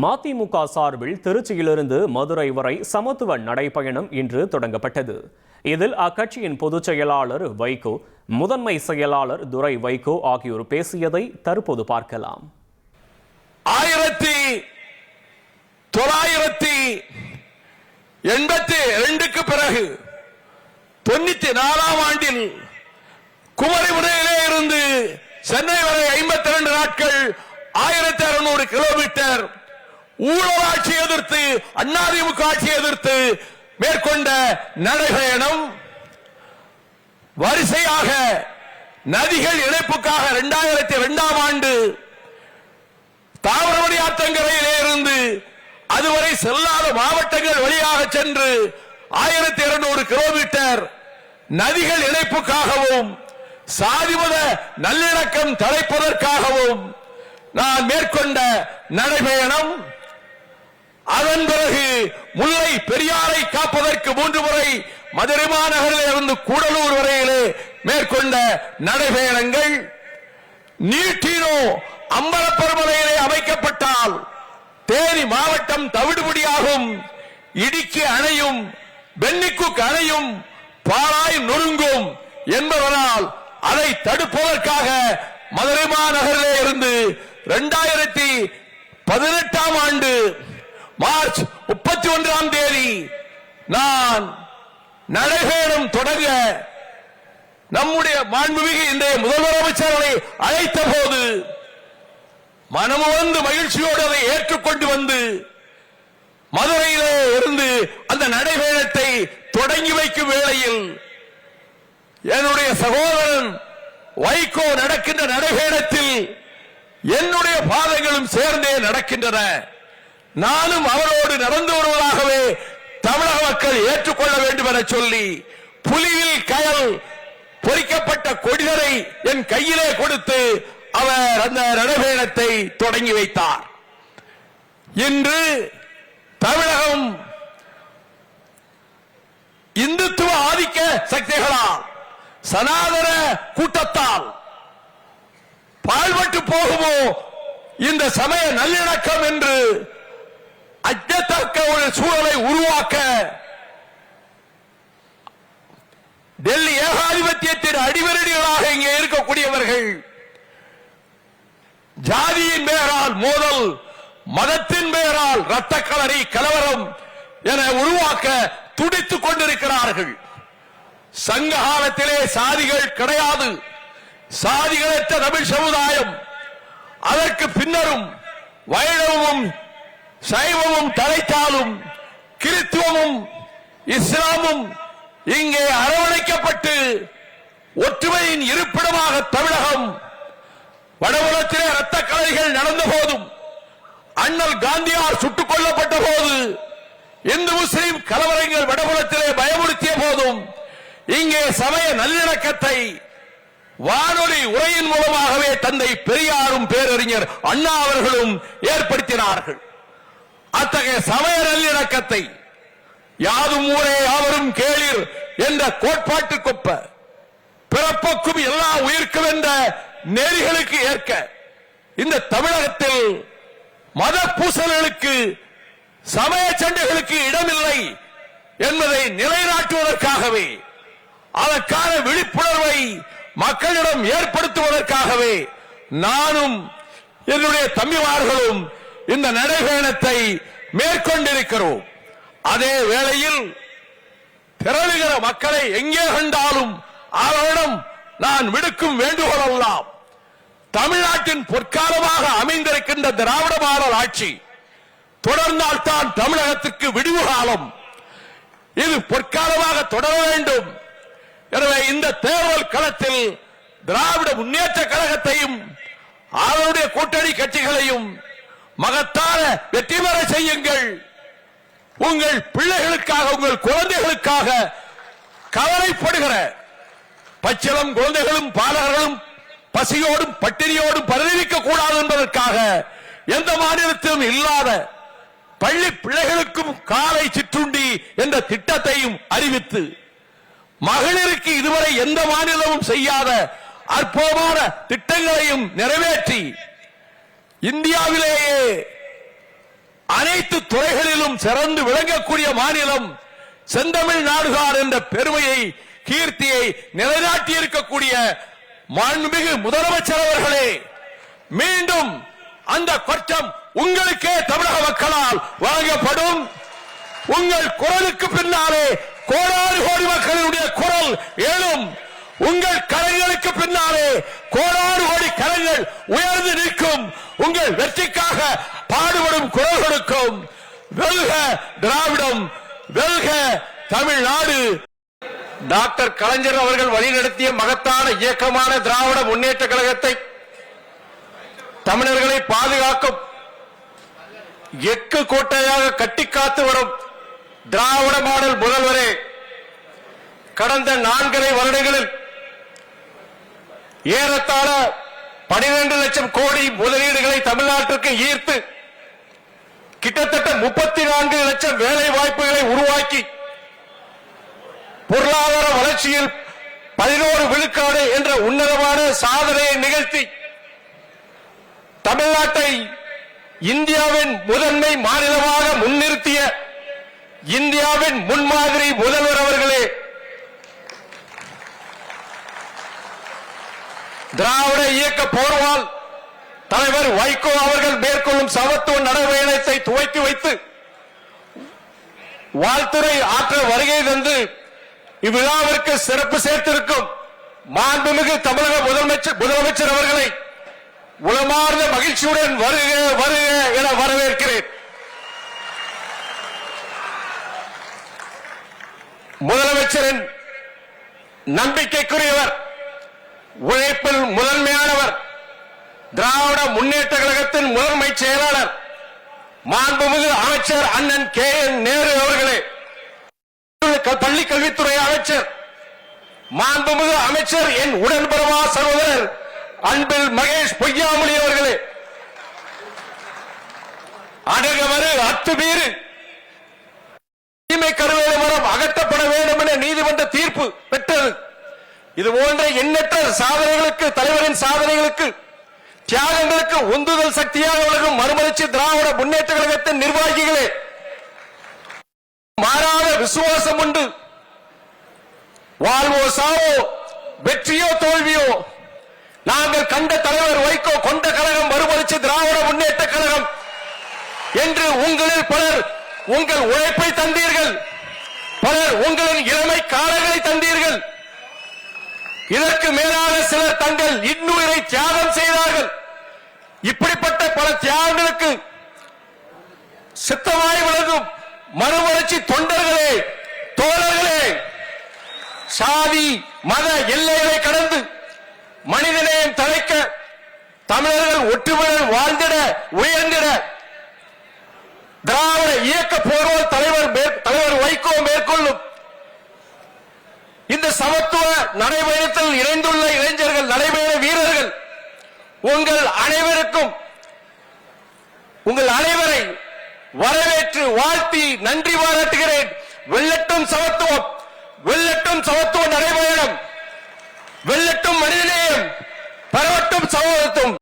மதிமுக சார்பில் திருச்சியிலிருந்து மதுரை வரை சமத்துவ நடைபயணம் இன்று தொடங்கப்பட்டது. இதில் அக்கட்சியின் பொதுச் செயலாளர் வைகோ, முதன்மை செயலாளர் துரை வைகோ ஆகியோர் பேசியதை தற்போது பார்க்கலாம். 1982 பிறகு 94 ஆண்டில் குமரிமுனையிலே இருந்து சென்னை வரை 52 நாட்கள் 1600 கிலோமீட்டர் ஊழலாட்சி எதிர்த்து, அதிமுக ஆட்சி எதிர்த்து மேற்கொண்ட நடைபயணம் வரிசையாக நதிகள் இணைப்புக்காக 2002 ஆண்டு தாமிரபரணி ஆற்றங்கரையிலே இருந்து அதுவரை செல்லாத மாவட்டங்கள் வழியாக சென்று 1200 கிலோமீட்டர் நதிகள் இணைப்புக்காகவும் சாதிமத நல்லிணக்கம் தடைப்பதற்காகவும் நான் மேற்கொண்ட நடைபயணம். அதன் பிறகு முல்லை பெரியாரை காப்பதற்கு 3 முறை மதுரை மாநகரில் இருந்து கூடலூர் வரையிலே மேற்கொண்ட நடைபயணங்கள். நீட்டினோ அம்பலப்பெருமலையிலே அமைக்கப்பட்டால் தேனி மாவட்டம் தவிடுபடியாகும், இடுக்கி அணையும், பென்னிக்குக் அணையும் பாழாய் நொறுங்கும் என்பதனால் அதை தடுப்பதற்காக மதுரை மாநகரிலே இருந்து 2018 ஆண்டு மார்ச் 31 தேதி நான் நடைபயணம் தொடங்க நம்முடைய மாண்புமிகு இன்றைய முதல்வர் அமைச்சர்களை அழைத்த போது மனமுவந்து மகிழ்ச்சியோடு அதை ஏற்றுக்கொண்டு வந்து மதுரையிலே இருந்து அந்த நடைபயணத்தை தொடங்கி வைக்கும் வேளையில் என்னுடைய சகோதரன் வைகோ நடக்கின்ற நடைபயணத்தில் என்னுடைய பாதங்களும் சேர்ந்தே நடக்கின்றன. நானும் அவரோடு நடந்து வருவதாகவே தமிழக மக்கள் ஏற்றுக்கொள்ள வேண்டும் என சொல்லி புலியில் கயல் பொறிக்கப்பட்ட கொடிகளை என் கையிலே கொடுத்து அவர் அந்த நடைபயணத்தை தொடங்கி வைத்தார். இன்று தமிழகம் இந்துத்துவ ஆதிக்க சக்திகளால், சனாதன கூட்டத்தால் பாழ்பட்டு போகுமோ இந்த சமய நல்லிணக்கம் என்று அச்சத்தக்க ஒரு சூழலை உருவாக்க டெல்லி ஏகாதிபத்தியத்தின் அடிவரடிகளாக இங்கே இருக்கக்கூடியவர்கள் ஜாதியின் பெயரால் மோதல், மதத்தின் பெயரால் இரத்த களரி கலவரம் என உருவாக்க துடித்துக் கொண்டிருக்கிறார்கள். சங்க காலத்திலே சாதிகள் கிடையாது, சாதிகளற்ற தமிழ் சமுதாயம். அதற்கு பின்னரும் வைணவமும் சைவமும் தலைத்தாலும் கிறித்துவமும் இஸ்லாமும் இங்கே அரவணைக்கப்பட்டு ஒற்றுமையின் இருப்பிடமாக தமிழகம். வடபுலத்திலே இரத்த களரிகள் நடந்த போதும், அண்ணல் காந்தியார் சுட்டுக் கொல்லப்பட்ட போது, இந்து முஸ்லிம் கலவரங்கள் வடபுலத்திலே பயமுறுத்திய போதும் இங்கே சமய நல்லிணக்கத்தை வானொலி உரையின் மூலமாகவே தந்தை பெரியாரும் பேரறிஞர் அண்ணா அவர்களும் ஏற்படுத்தினார்கள். அத்தகைய சமய நல்லிணக்கத்தை யாதும் ஊரே யாவரும் கேளீர் என்ற கோட்பாட்டுக்கொப்ப பிறப்புக்கும் எல்லா உயிர்க்கும் என்ற நெறிகளுக்கு ஏற்க இந்த தமிழகத்தில் மத பூசல்களுக்கு, சமய சண்டைகளுக்கு இடமில்லை என்பதை நிலைநாட்டுவதற்காகவே, அதற்கான விழிப்புணர்வை மக்களிடம் ஏற்படுத்துவதற்காகவே நானும் என்னுடைய தம்பிமார்களும் இந்த நடைபயணத்தை மேற்கொண்டிருக்கிறோம். அதே வேளையில் திரளுகிற மக்களை எங்கே கண்டாலும் அவரிடம் நான் விடுக்கும் வேண்டுகோள் எல்லாம், தமிழ்நாட்டின் பொற்காலமாக அமைந்திருக்கின்ற திராவிட மாடல் ஆட்சி தொடர்ந்தால்தான் தமிழகத்திற்கு விடிவு காலம். இது பொற்காலமாக தொடர வேண்டும். எனவே இந்த தேர்தல் களத்தில் திராவிட முன்னேற்ற கழகத்தையும் அவருடைய கூட்டணி கட்சிகளையும் மகத்தான வெற்றி பெற செய்யுங்கள். உங்கள் பிள்ளைகளுக்காக, உங்கள் குழந்தைகளுக்காக கவலைப்படுகிற பச்சிளம் குழந்தைகளும் பாலகர்களும் பசியோடும் பட்டினியோடும் பரிதவிக்க கூடாது என்பதற்காக எந்த மாநிலத்திலும் இல்லாத பள்ளி பிள்ளைகளுக்கும் காலை சிற்றுண்டி என்ற திட்டத்தையும் அறிவித்து, மகளிருக்கு இதுவரை எந்த மாநிலமும் செய்யாத அற்புதமான திட்டங்களையும் நிறைவேற்றி இந்தியாவிலேயே அனைத்து துறைகளிலும் சிறந்து விளங்கக்கூடிய மாநிலம் செந்தமிழ் நாடுகார் என்ற பெருமையை கீர்த்தியை நிலைநாட்டி இருக்கக்கூடிய மாண்புமிகு முதலமைச்சர் அவர்களே, மீண்டும் அந்த கொற்றம் உங்களுக்கே தமிழக மக்களால் வழங்கப்படும். உங்கள் குரலுக்கு பின்னாலே கோடாறு கோடி மக்களுடைய குரல் எழும். உங்கள் கரங்களுக்கு பின்னாலே கோடாறு கோடி கரங்கள் உயர்ந்து நிற்கும். உங்கள் வெற்றிக்காக பாடுபடும் குரல் கொடுக்கும். வெல்க திராவிடம், வெல்க தமிழ்நாடு. டாக்டர் கலைஞர் அவர்கள் வழிநடத்திய மகத்தான இயக்கமான திராவிட முன்னேற்ற கழகத்தை தமிழர்களை பாதுகாக்கும் எக்கு கோட்டையாக கட்டிக்காத்து வரும் திராவிட மாடல் முதல்வரே, கடந்த 4.5 வருடங்களில் ஏறத்தாழ 12 லட்சம் கோடி முதலீடுகளை தமிழ்நாட்டிற்கு ஈர்த்து கிட்டத்தட்ட 34 லட்சம் வேலை வாய்ப்புகளை உருவாக்கி பொருளாதார வளர்ச்சியில் 11 விழுக்காடு என்ற உன்னதமான சாதனையை நிகழ்த்தி தமிழ்நாட்டை இந்தியாவின் முதன்மை மாநிலமாக முன்னிறுத்திய இந்தியாவின் முன்மாதிரி முதல்வர் அவர்களே, திராவிட இயக்க போர்வால் தலைவர் வைகோ அவர்கள் மேற்கொள்ளும் சமத்துவ நடைபயணத்தை துவக்கி வைத்து வாழ்த்துரை ஆற்ற வருகை தந்து இவ்விழாவிற்கு சிறப்பு சேர்த்திருக்கும் மாண்புமிகு தமிழக முதலமைச்சர் அவர்களை உளமார்ந்த மகிழ்ச்சியுடன் வருக வருக என வரவேற்கிறேன். முதலமைச்சரின் நம்பிக்கைக்குரியவர், உழைப்பில் முதன்மையானவர், திராவிட முன்னேற்ற கழகத்தின் முதன்மை செயலாளர் மாண்புமிகு அமைச்சர் அண்ணன் KN நேரு அவர்களே, பள்ளி கல்வித்துறை அமைச்சர் மாண்புமிகு அமைச்சர் என் உடன்பிறவா சகோதரர் அன்பில் மகேஷ் பொய்யாமொழி அவர்களே, அணுகவரு அத்துமீறு கருவேல மரம் அகற்றப்பட வேண்டும் என நீதிமன்ற தீர்ப்பு பெற்றது. இது போன்ற எண்ணற்ற சாதனைகளுக்கு, தலைவரின் சாதனைகளுக்கு, தியாகங்களுக்கு உந்துதல் சக்தியாக விளங்கும் மறுமலர்ச்சி திராவிட முன்னேற்ற கழகத்தின் நிர்வாகிகளே, மாறாத விசுவாசம் உண்டு. வாழ்வோ சாவோ, வெற்றியோ தோல்வியோ, நாங்கள் கண்ட தலைவர் வைகோ கொண்ட கழகம் மறுமலர்ச்சி திராவிட முன்னேற்ற கழகம் என்று உங்களில் பலர் உங்கள் உழைப்பை தந்தீர்கள், பலர் உங்களின் இளமை காலங்களை தந்தீர்கள். இதற்கு மேலாக சிலர் தங்கள் இன்னுயிரை தியாகம் செய்தார்கள். இப்படிப்பட்ட பல தியாகங்களுக்கு சித்தமாய் விளங்கும் மறுமலர்ச்சி தொண்டர்களே, தோழர்களே, சாதி மத எல்லைகளை கடந்து மனிதநேயம் தழைக்க, தமிழர்கள் ஒற்றுமையுடன் வாழ்ந்திட, உயர்ந்திட திராவிட இயக்க போர்வால் தலைவர் வைகோ மேற்கொள்ளும் இந்த சமத்துவ நடைபயணத்தில் இணைந்துள்ள இளைஞர்கள், நடைபயண வீரர்கள், உங்கள் அனைவரை வரவேற்று வாழ்த்தி நன்றி பாராட்டுகிறேன். வெல்லட்டும் சமத்துவம், வெல்லட்டும் சமத்துவ நடைபயணம், வெல்லட்டும் மனிதநேயம், பரவட்டும் சமத்துவம்.